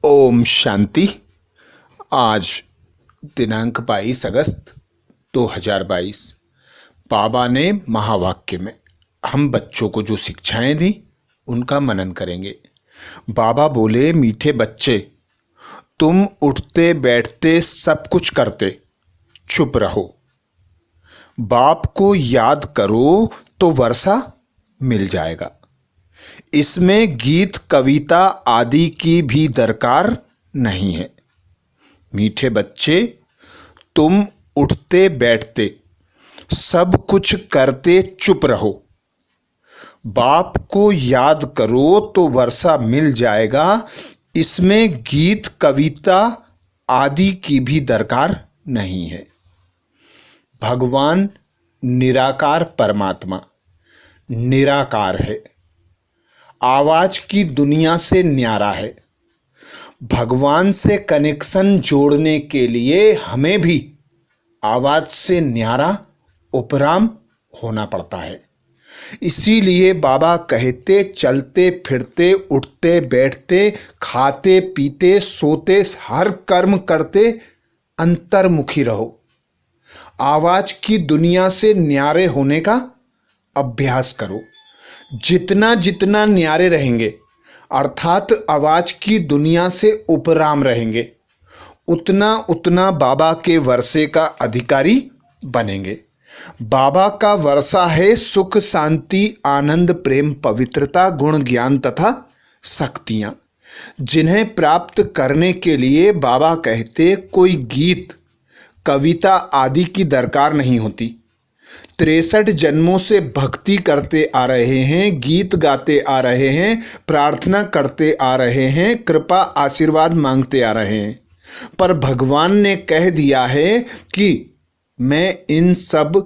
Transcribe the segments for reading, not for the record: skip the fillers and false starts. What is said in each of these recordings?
ओम शांति। आज दिनांक 22 अगस्त 2022। बाबा ने महावाक्य में हम बच्चों को जो शिक्षाएं दी उनका मनन करेंगे। बाबा बोले, मीठे बच्चे, तुम उठते बैठते सब कुछ करते, चुप रहो। बाप को याद करो तो वर्षा मिल जाएगा। इसमें गीत कविता आदि की भी दरकार नहीं है। मीठे बच्चे, तुम उठते बैठते सब कुछ करते, चुप रहो। बाप को याद करो तो वर्षा मिल जाएगा। इसमें गीत कविता आदि की भी दरकार नहीं है। भगवान निराकार परमात्मा निराकार है, आवाज की दुनिया से न्यारा है। भगवान से कनेक्शन जोड़ने के लिए हमें भी आवाज से न्यारा उपराम होना पड़ता है। इसीलिए बाबा कहते, चलते फिरते उठते बैठते खाते पीते सोते हर कर्म करते अंतर्मुखी रहो। आवाज की दुनिया से न्यारे होने का अभ्यास करो। जितना जितना न्यारे रहेंगे अर्थात आवाज की दुनिया से उपराम रहेंगे, उतना उतना बाबा के वर्षे का अधिकारी बनेंगे। बाबा का वर्षा है सुख शांति आनंद प्रेम पवित्रता गुण ज्ञान तथा शक्तियां, जिन्हें प्राप्त करने के लिए बाबा कहते कोई गीत कविता आदि की दरकार नहीं होती। 63 जन्मों से भक्ति करते आ रहे हैं, गीत गाते आ रहे हैं, प्रार्थना करते आ रहे हैं, कृपा आशीर्वाद मांगते आ रहे हैं, पर भगवान ने कह दिया है कि मैं इन सब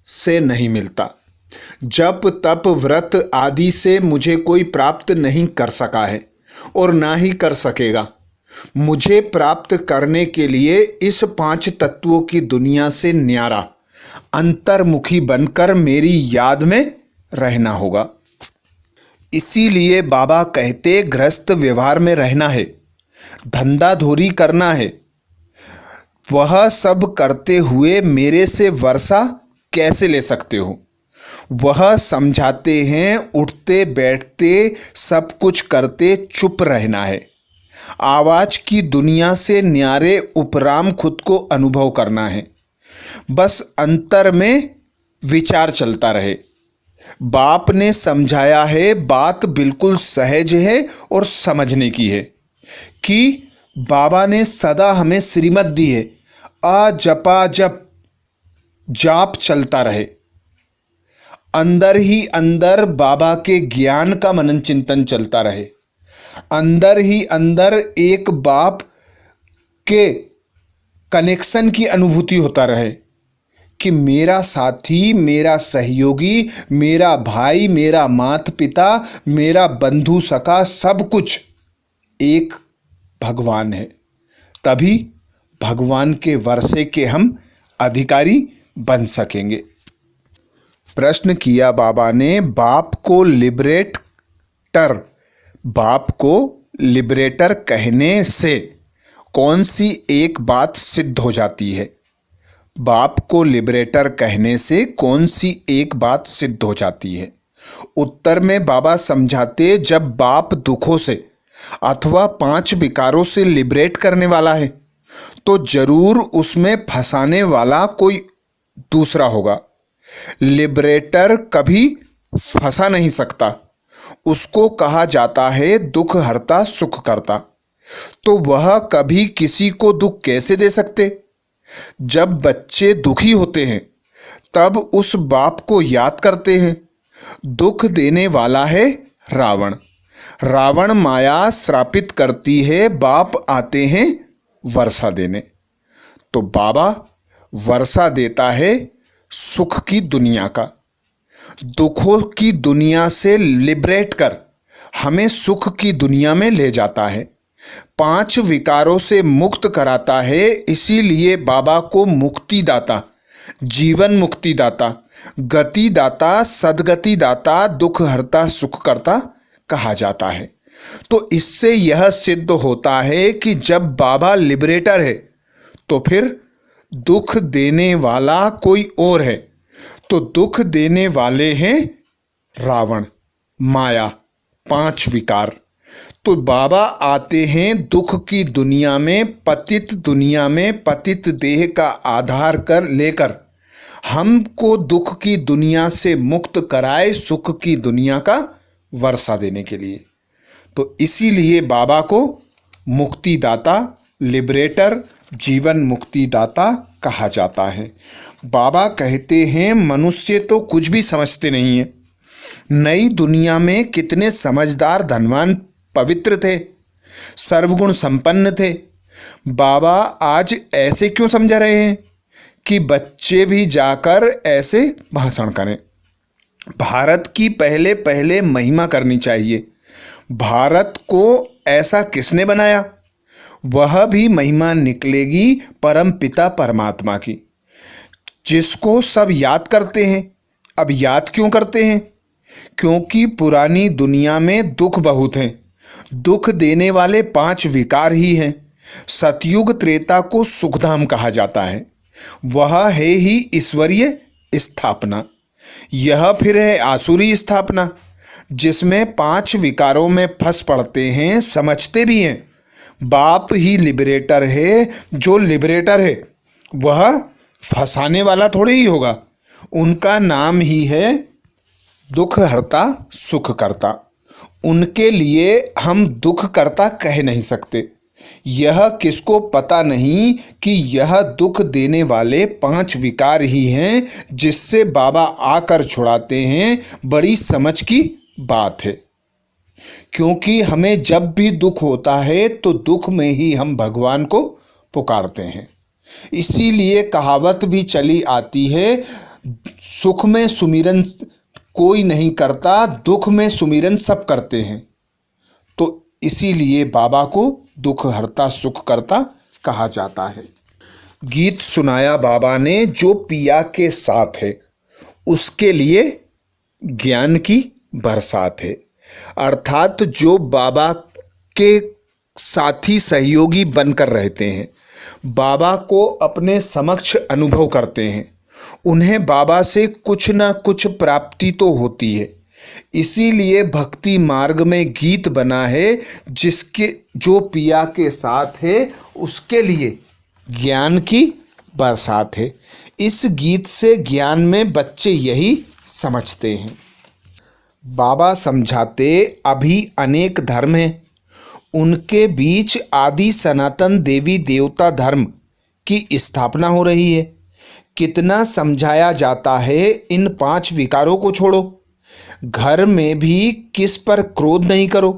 से नहीं मिलता। जप तप व्रत आदि से मुझे कोई प्राप्त नहीं कर सका है और ना ही कर सकेगा। मुझे प्राप्त करने के लिए इस 5 तत्वों की दुनिया से न्यारा अंतर्मुखी बनकर मेरी याद में रहना होगा। इसीलिए बाबा कहते गृहस्थ व्यवहार में रहना है, धंधा धोरी करना है। वह सब करते हुए मेरे से वर्षा कैसे ले सकते हो? वह समझाते हैं उठते बैठते सब कुछ करते चुप रहना है। आवाज की दुनिया से न्यारे उपराम खुद को अनुभव करना है। बस अंतर में विचार चलता रहे। बाप ने समझाया है, बात बिल्कुल सहज है और समझने की है कि बाबा ने सदा हमें श्रीमत दी है, आ जपा जप, जाप चलता रहे। अंदर ही अंदर बाबा के ज्ञान का मनन चिंतन चलता रहे। अंदर ही अंदर एक बाप के कनेक्शन की अनुभूति होता रहे कि मेरा साथी, मेरा सहयोगी, मेरा भाई, मेरा माता पिता, मेरा बंधु सखा, सब कुछ एक भगवान है। तभी भगवान के वर्षे के हम अधिकारी बन सकेंगे। प्रश्न किया बाबा ने, बाप को लिबरेटर कहने से कौन सी एक बात सिद्ध हो जाती है? बाप को लिबरेटर कहने से कौन सी एक बात सिद्ध हो जाती है? उत्तर में बाबा समझाते, जब बाप दुखों से अथवा 5 विकारों से लिबरेट करने वाला है तो जरूर उसमें फंसाने वाला कोई दूसरा होगा। लिबरेटर कभी फंसा नहीं सकता। उसको कहा जाता है दुख हरता सुख करता। तो वह कभी किसी को दुख कैसे दे सकते? जब बच्चे दुखी होते हैं तब उस बाप को याद करते हैं। दुख देने वाला है रावण। रावण माया श्रापित करती है, बाप आते हैं वर्षा देने। तो बाबा वर्षा देता है सुख की दुनिया का। दुखों की दुनिया से लिबरेट कर हमें सुख की दुनिया में ले जाता है। 5 विकारों से मुक्त कराता है। इसीलिए बाबा को मुक्तिदाता, जीवन मुक्तिदाता, गति दाता, सदगति दाता, दुख हरता सुख करता कहा जाता है। तो इससे यह सिद्ध होता है कि जब बाबा लिबरेटर है तो फिर दुख देने वाला कोई और है। तो दुख देने वाले हैं रावण, माया, 5 विकार। तो बाबा आते हैं दुख की दुनिया में, पतित दुनिया में, पतित देह का आधार कर लेकर हमको दुख की दुनिया से मुक्त कराए, सुख की दुनिया का वर्षा देने के लिए। तो इसीलिए बाबा को मुक्तिदाता, लिबरेटर, जीवन मुक्तिदाता कहा जाता है। बाबा कहते हैं मनुष्य तो कुछ भी समझते नहीं है। नई दुनिया में कितने समझदार, धनवान, पवित्र थे, सर्वगुण संपन्न थे। बाबा आज ऐसे क्यों समझा रहे हैं कि बच्चे भी जाकर ऐसे भाषण करें। भारत की पहले पहले महिमा करनी चाहिए। भारत को ऐसा किसने बनाया, वह भी महिमा निकलेगी परम पिता परमात्मा की, जिसको सब याद करते हैं। अब याद क्यों करते हैं? क्योंकि पुरानी दुनिया में दुख बहुत हैं। दुख देने वाले 5 विकार ही हैं। सतयुग त्रेता को सुखधाम कहा जाता है। वह है ही ईश्वरीय स्थापना। यह फिर है आसुरी स्थापना, जिसमें 5 विकारों में फंस पड़ते हैं, समझते भी हैं बाप ही लिबरेटर है। जो लिबरेटर है वह फंसाने वाला थोड़े ही होगा। उनका नाम ही है दुख हरता, सुख करता। उनके लिए हम दुख करता कह नहीं सकते। यह किसको पता नहीं कि यह दुख देने वाले 5 विकार ही हैं, जिससे बाबा आकर छुड़ाते हैं। बड़ी समझ की बात है, क्योंकि हमें जब भी दुख होता है तो दुख में ही हम भगवान को पुकारते हैं। इसीलिए कहावत भी चली आती है, सुख में सुमिरन कोई नहीं करता, दुख में सुमिरन सब करते हैं। तो इसीलिए बाबा को दुख हरता, सुख करता कहा जाता है। गीत सुनाया बाबा ने जो पिया के साथ है, उसके लिए ज्ञान की बरसात है। अर्थात जो बाबा के साथी सहयोगी बनकर रहते हैं, बाबा को अपने समक्ष अनुभव करते हैं, उन्हें बाबा से कुछ न कुछ प्राप्ति तो होती है। इसीलिए भक्ति मार्ग में गीत बना है, जिसके जो पिया के साथ है उसके लिए ज्ञान की बरसात है। इस गीत से ज्ञान में बच्चे यही समझते हैं। बाबा समझाते अभी अनेक धर्म हैं, उनके बीच आदि सनातन देवी देवता धर्म की स्थापना हो रही है। कितना समझाया जाता है, इन 5 विकारों को छोड़ो, घर में भी किस पर क्रोध नहीं करो।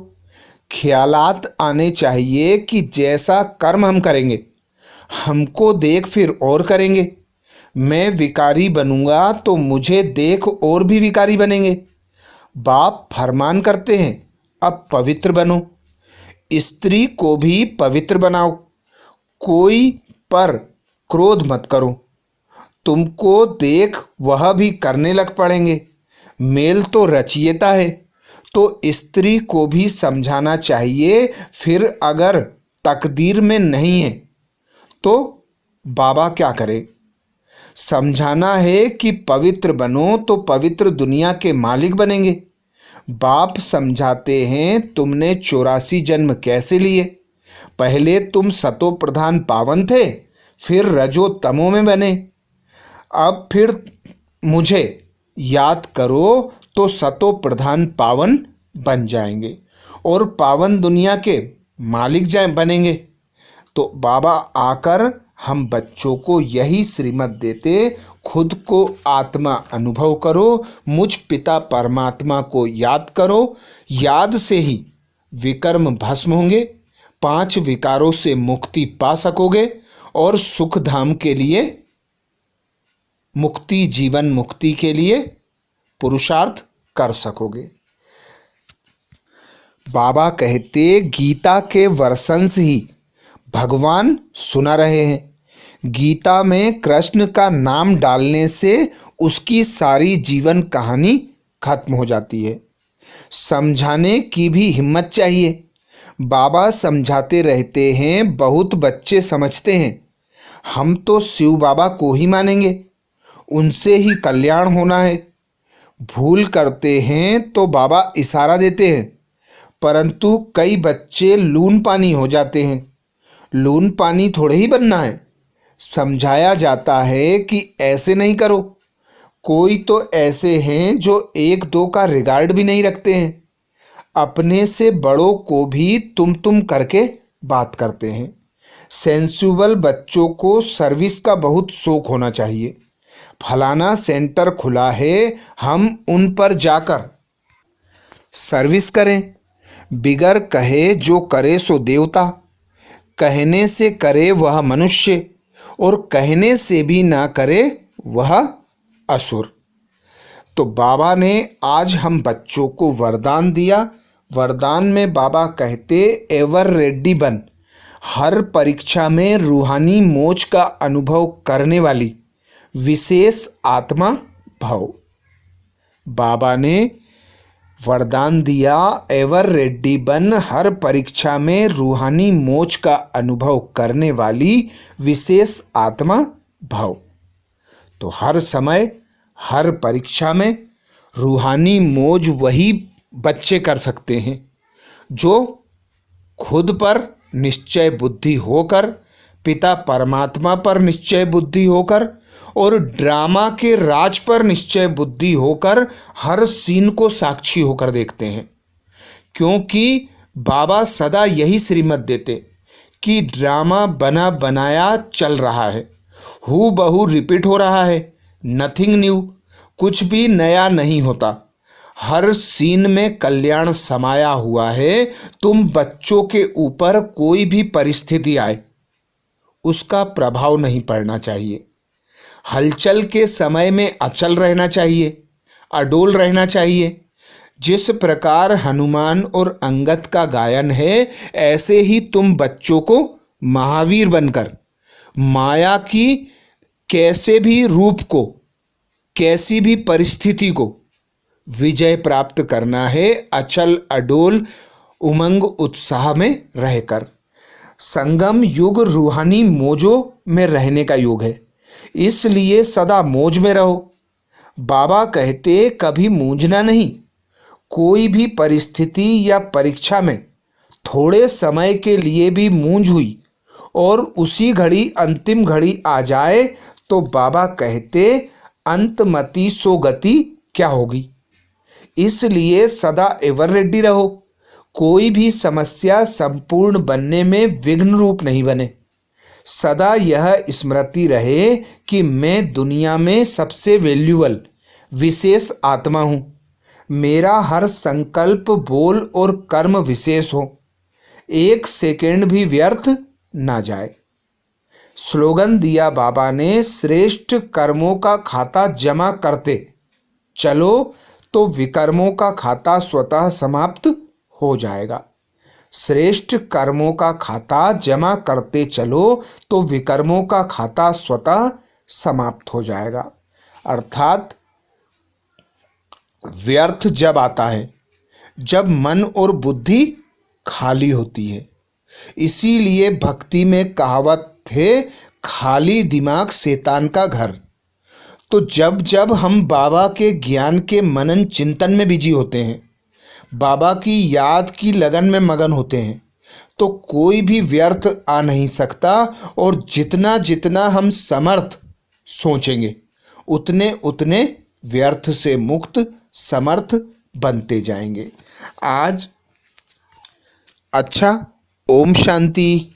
ख्यालात आने चाहिए कि जैसा कर्म हम करेंगे, हमको देख फिर और करेंगे। मैं विकारी बनूंगा तो मुझे देख और भी विकारी बनेंगे। बाप फरमान करते हैं, अब पवित्र बनो, स्त्री को भी पवित्र बनाओ, कोई पर क्रोध मत करो। तुमको देख वह भी करने लग पड़ेंगे। मेल तो रचियता है, तो स्त्री को भी समझाना चाहिए। फिर अगर तकदीर में नहीं है तो बाबा क्या करे? समझाना है कि पवित्र बनो तो पवित्र दुनिया के मालिक बनेंगे। बाप समझाते हैं, तुमने 84 जन्म कैसे लिए? पहले तुम सतो प्रधान पावन थे, फिर रजो तमो में बने। अब फिर मुझे याद करो तो सतो प्रधान पावन बन जाएंगे और पावन दुनिया के मालिक बनेंगे। तो बाबा आकर हम बच्चों को यही श्रीमत देते, खुद को आत्मा अनुभव करो, मुझ पिता परमात्मा को याद करो। याद से ही विकर्म भस्म होंगे, 5 विकारों से मुक्ति पा सकोगे और सुख धाम के लिए, मुक्ति, जीवन मुक्ति के लिए पुरुषार्थ कर सकोगे। बाबा कहते, गीता के वर्षंस ही भगवान सुना रहे हैं। गीता में कृष्ण का नाम डालने से उसकी सारी जीवन कहानी खत्म हो जाती है। समझाने की भी हिम्मत चाहिए। बाबा समझाते रहते हैं, बहुत बच्चे समझते हैं हम तो शिव बाबा को ही मानेंगे, उनसे ही कल्याण होना है। भूल करते हैं तो बाबा इशारा देते हैं, परंतु कई बच्चे लून पानी हो जाते हैं। लून पानी थोड़े ही बनना है। समझाया जाता है कि ऐसे नहीं करो। कोई तो ऐसे हैं जो एक दो का रिगार्ड भी नहीं रखते हैं, अपने से बड़ों को भी तुम करके बात करते हैं। सेंसुअल बच्चों को सर्विस का बहुत शौक होना चाहिए। फलाना सेंटर खुला है, हम उन पर जाकर सर्विस करें। बिगर कहे जो करे सो देवता, कहने से करे वह मनुष्य, और कहने से भी ना करे वह असुर। तो बाबा ने आज हम बच्चों को वरदान दिया। वरदान में बाबा कहते, एवर रेडी बन, हर परीक्षा में रूहानी मोज का अनुभव करने वाली विशेष आत्मा भव। बाबा ने वरदान दिया, एवर रेडी बन, हर परीक्षा में रूहानी मोज का अनुभव करने वाली विशेष आत्मा भव। तो हर समय हर परीक्षा में रूहानी मौज वही बच्चे कर सकते हैं जो खुद पर निश्चय बुद्धि होकर, पिता परमात्मा पर निश्चय बुद्धि होकर और ड्रामा के राज पर निश्चय बुद्धि होकर हर सीन को साक्षी होकर देखते हैं। क्योंकि बाबा सदा यही श्रीमत देते कि ड्रामा बना बनाया चल रहा है, हू बहू रिपीट हो रहा है, नथिंग न्यू, कुछ भी नया नहीं होता। हर सीन में कल्याण समाया हुआ है। तुम बच्चों के ऊपर कोई भी परिस्थिति आए उसका प्रभाव नहीं पड़ना चाहिए। हलचल के समय में अचल रहना चाहिए, अडोल रहना चाहिए। जिस प्रकार हनुमान और अंगद का गायन है, ऐसे ही तुम बच्चों को महावीर बनकर माया की कैसे भी रूप को, कैसी भी परिस्थिति को विजय प्राप्त करना है, अचल अडोल उमंग उत्साह में रहकर। संगम युग रूहानी मौजों में रहने का युग है, इसलिए सदा मौज में रहो। बाबा कहते कभी मूंझना नहीं। कोई भी परिस्थिति या परीक्षा में थोड़े समय के लिए भी मूंझ हुई और उसी घड़ी अंतिम घड़ी आ जाए तो बाबा कहते अंतमति सो गति क्या होगी। इसलिए सदा एवर रेडी रहो। कोई भी समस्या संपूर्ण बनने में विघ्न रूप नहीं बने। सदा यह स्मृति रहे कि मैं दुनिया में सबसे वैल्यूबल विशेष आत्मा हूँ। मेरा हर संकल्प, बोल और कर्म विशेष हो, एक सेकेंड भी व्यर्थ ना जाए। स्लोगन दिया बाबा ने, श्रेष्ठ कर्मों का खाता जमा करते चलो तो विकर्मों का खाता स्वतः समाप्त हो जाएगा। श्रेष्ठ कर्मों का खाता जमा करते चलो तो विकर्मों का खाता स्वतः समाप्त हो जाएगा। अर्थात व्यर्थ जब आता है जब मन और बुद्धि खाली होती है। इसीलिए भक्ति में कहावत है, खाली दिमाग शैतान का घर। तो जब जब हम बाबा के ज्ञान के मनन चिंतन में बिजी होते हैं, बाबा की याद की लगन में मगन होते हैं, तो कोई भी व्यर्थ आ नहीं सकता। और जितना जितना हम समर्थ सोचेंगे उतने उतने व्यर्थ से मुक्त समर्थ बनते जाएंगे। आज अच्छा, ओम शांति।